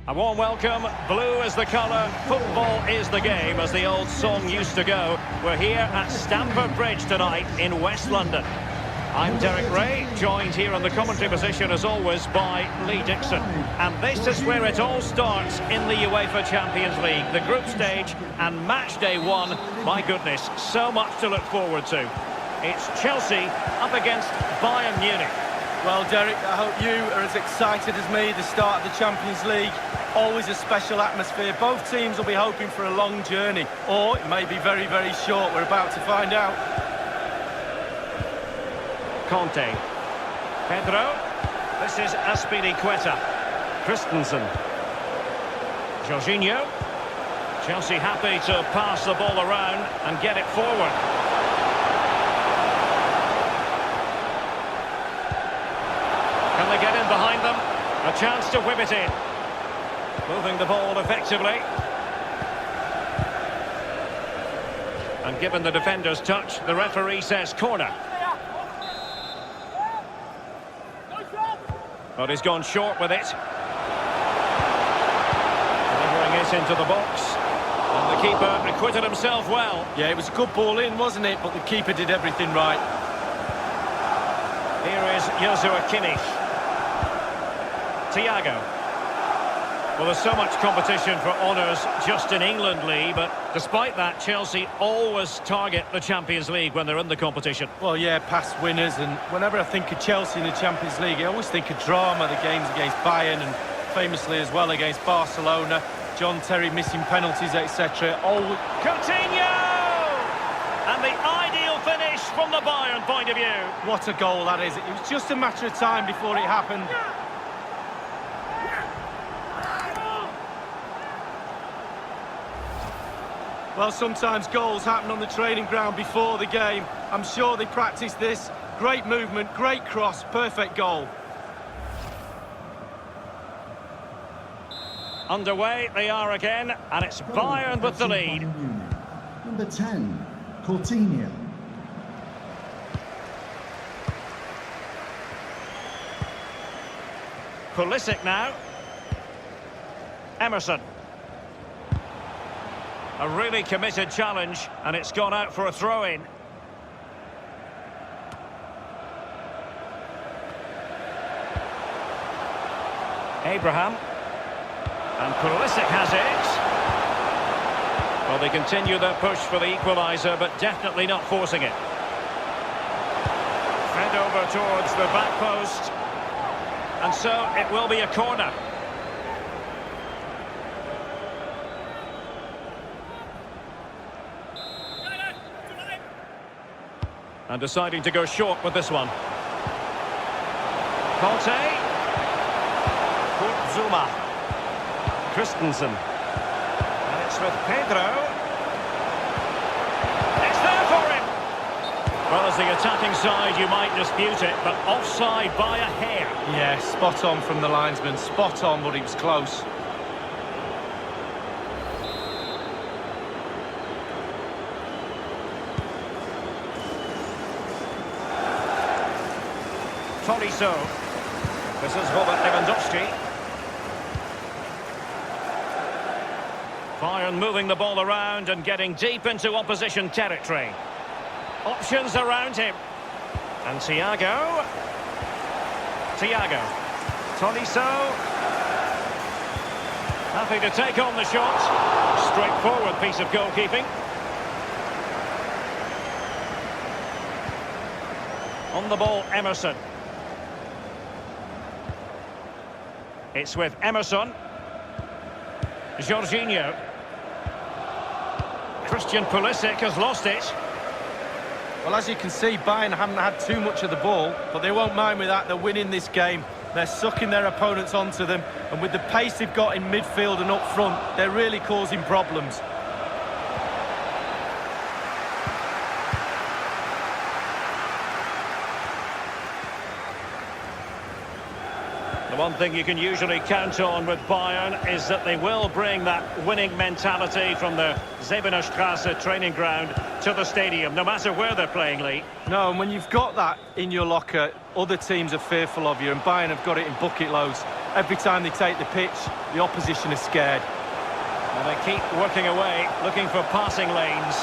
A warm welcome. Blue is the colour, football is the game, as the old song used to go. We're here at Stamford Bridge tonight in West London. I'm Derek Ray, joined here in the commentary position as always by Lee Dixon. And this is where it all starts in the UEFA Champions League. The group stage and match day one. My goodness, so much to look forward to. It's Chelsea up against Bayern Munich. Well, Derek, I hope you are as excited as me. The start of the Champions League, always a special atmosphere. Both teams will be hoping for a long journey, or it may be very, very short. We're about to find out. Conte. Pedro. This is Azpilicueta. Christensen. Jorginho. Chelsea happy to pass the ball around and get it forward. Can they get in behind them? A chance to whip it in. Moving the ball effectively. And given the defender's touch, the referee says corner. But he's gone short with it. Delivering it into the box. And the keeper acquitted himself well. Yeah, it was a good ball in, wasn't it? But the keeper did everything right. Here is Joshua Kimmich. Thiago. Well, there's so much competition for honours just in England, Lee, but despite that, Chelsea always target the Champions League when they're in the competition. Well, yeah, past winners, and whenever I think of Chelsea in the Champions League, I always think of drama, the games against Bayern, and famously as well against Barcelona, John Terry missing penalties, etc. Coutinho! And the ideal finish from the Bayern point of view. What a goal that is. It was just a matter of time before it happened. Well, sometimes goals happen on the training ground before the game. I'm sure they practiced this. Great movement, great cross, perfect goal. Underway they are again, and it's Bayern with the lead. Number 10, Coutinho. Pulisic now. Emerson. A really committed challenge, and it's gone out for a throw-in. Abraham. And Pulisic has it. Well, they continue their push for the equaliser, but definitely not forcing it. Fed over towards the back post. And so it will be a corner. And deciding to go short with this one. Conte. Zuma. Christensen. And it's with Pedro. It's there for him! Well, as the attacking side, you might dispute it, but offside by a hair. Yeah, spot on from the linesman. Spot on, but he was close. Tolisso. This is Robert Lewandowski. Bayern moving the ball around and getting deep into opposition territory. Options around him. And Thiago. Tolisso. Happy to take on the shot. Straightforward piece of goalkeeping. On the ball, Emerson. It's with Emerson. Jorginho. Christian Pulisic has lost it. Well, as you can see, Bayern haven't had too much of the ball, but they won't mind with that. They're winning this game. They're sucking their opponents onto them, and with the pace they've got in midfield and up front, they're really causing problems. The one thing you can usually count on with Bayern is that they will bring that winning mentality from the Zebenerstrasse training ground to the stadium, no matter where they're playing, Lee. No, and when you've got that in your locker, other teams are fearful of you, and Bayern have got it in bucket loads. Every time they take the pitch, the opposition is scared. And they keep working away, looking for passing lanes.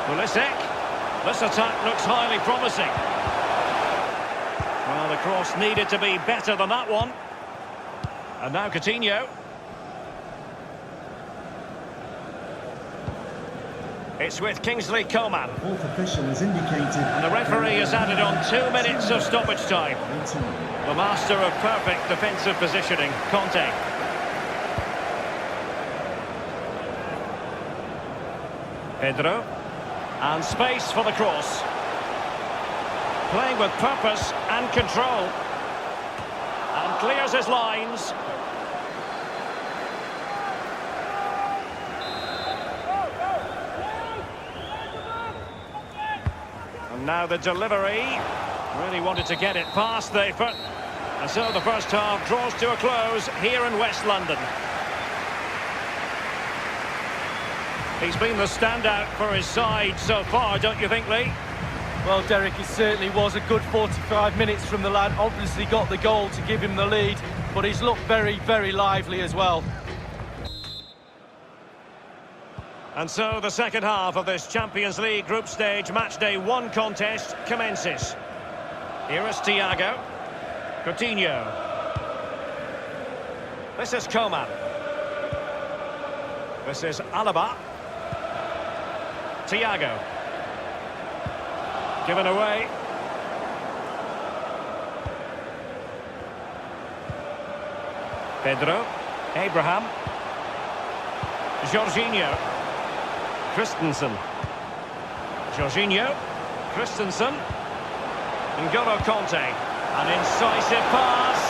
Pulisic. This attack looks highly promising. Well, the cross needed to be better than that one. And now Coutinho. It's with Kingsley Coman. Fourth official has indicated. And the referee has added on 2 minutes of stoppage time. The master of perfect defensive positioning, Conte. Pedro. And space for the cross. Playing with purpose and control. And clears his lines. And now the delivery. Really wanted to get it past the foot. And so the first half draws to a close here in West London. He's been the standout for his side so far, don't you think, Lee? Well, Derek, it certainly was a good 45 minutes from the lad. Obviously got the goal to give him the lead, but he's looked very, very lively as well. And so the second half of this Champions League group stage matchday 1 contest commences. Here is Thiago. Coutinho. This is Coman. This is Alaba. Thiago. Given away. Pedro. Abraham. Jorginho. Christensen. Jorginho. Christensen. N'Golo Conte. An incisive pass.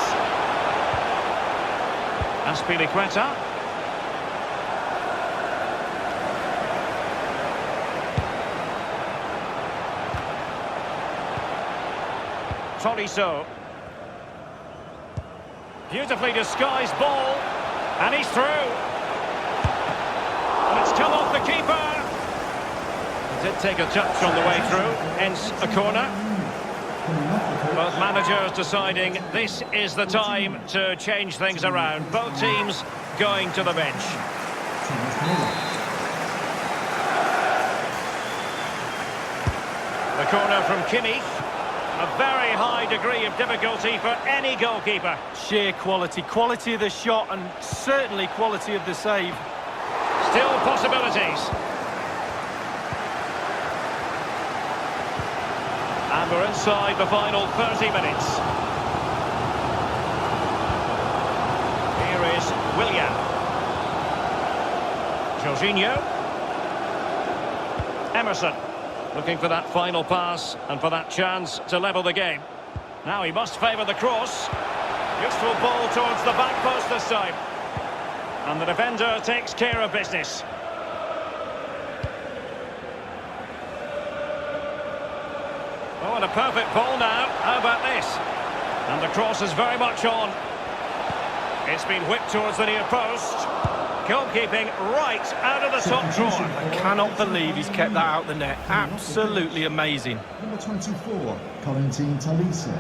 Azpilicueta. Tolisso. Beautifully disguised ball. And he's through. And it's come off the keeper. He did take a touch on the way through, hence a corner. Both managers deciding this is the time to change things around. Both teams going to the bench. The corner from Kimmich. A very high degree of difficulty for any goalkeeper. Sheer quality. Quality of the shot and certainly quality of the save. Still possibilities. And we're inside the final 30 minutes. Here is Willian. Jorginho. Emerson. Looking for that final pass and for that chance to level the game. Now he must favour the cross. Useful ball towards the back post this time. And the defender takes care of business. Oh, and a perfect ball now. How about this? And the cross is very much on. It's been whipped towards the near post. Goalkeeping right out of the top drawer. I cannot believe he's kept that out the net. Absolutely amazing. Number 24, Corentin Tolisso.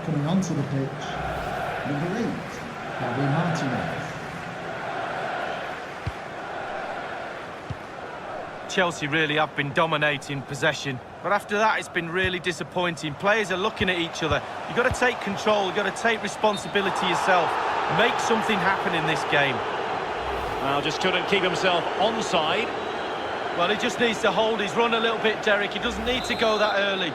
Coming onto the pitch, number 8, Gary Martinez. Chelsea really have been dominating possession, but after that it's been really disappointing. Players are looking at each other. You've got to take control, you've got to take responsibility yourself. Make something happen in this game. Well, just couldn't keep himself onside. Well, he just needs to hold his run a little bit, Derek. He doesn't need to go that early.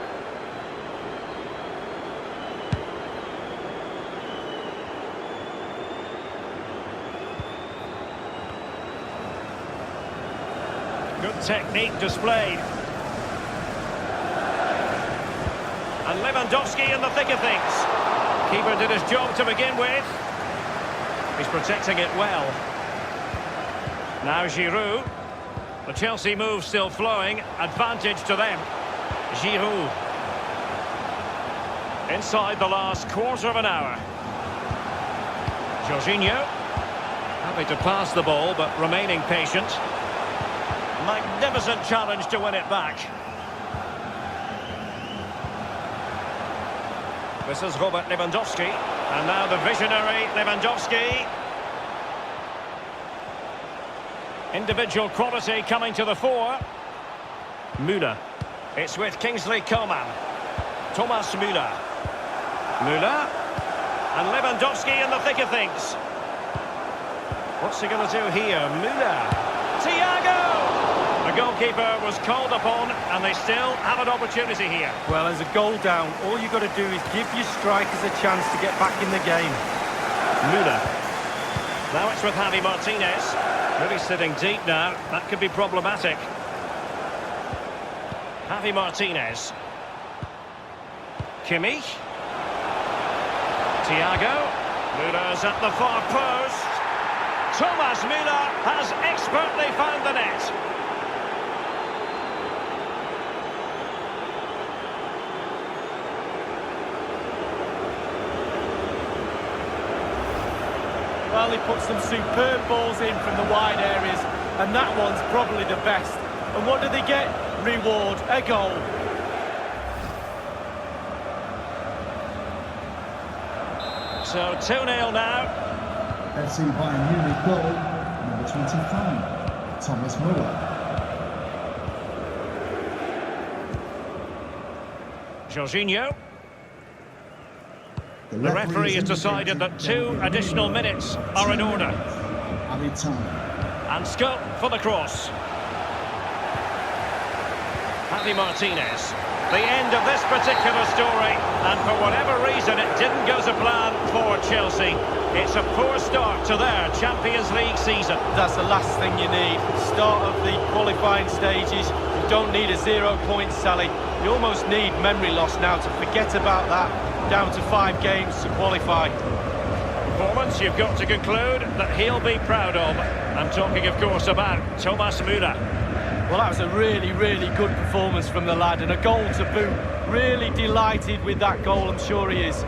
Good technique displayed. And Lewandowski in the thick of things. Keeper did his job to begin with. He's protecting it well. Now Giroud. The Chelsea move still flowing. Advantage to them. Giroud. Inside the last quarter of an hour. Jorginho. Happy to pass the ball, but remaining patient. Magnificent challenge to win it back. This is Robert Lewandowski. And now the visionary Lewandowski. Individual quality coming to the fore. Müller. It's with Kingsley Coman. Thomas Müller. Müller. And Lewandowski in the thick of things. What's he going to do here? Müller. Thiago! The goalkeeper was called upon, and they still have an opportunity here. Well, as a goal down, all you've got to do is give your strikers a chance to get back in the game. Müller. Now it's with Javi Martinez. Really sitting deep now. That could be problematic. Javi Martinez. Kimmich. Thiago. Müller's at the far post. Thomas Müller has expertly found the net. Well, he put some superb balls in from the wide areas, and that one's probably the best. And what do they get? Reward, a goal. So 2-0 now. FC Bayern Munich goal, number 25, Thomas Müller. Jorginho. The referee has decided that 2 additional minutes are in order. Added time. And scope for the cross. Javi Martinez. The end of this particular story, and for whatever reason it didn't go to plan for Chelsea. It's a poor start to their Champions League season. That's the last thing you need. Start of the qualifying stages. You don't need a 0 point tally. You almost need memory loss now to forget about that. Down to 5 games to qualify. Performance you've got to conclude that he'll be proud of. I'm talking, of course, about Thomas Müller. Well, that was a really, really good performance from the lad, and a goal to boot. Really delighted with that goal, I'm sure he is.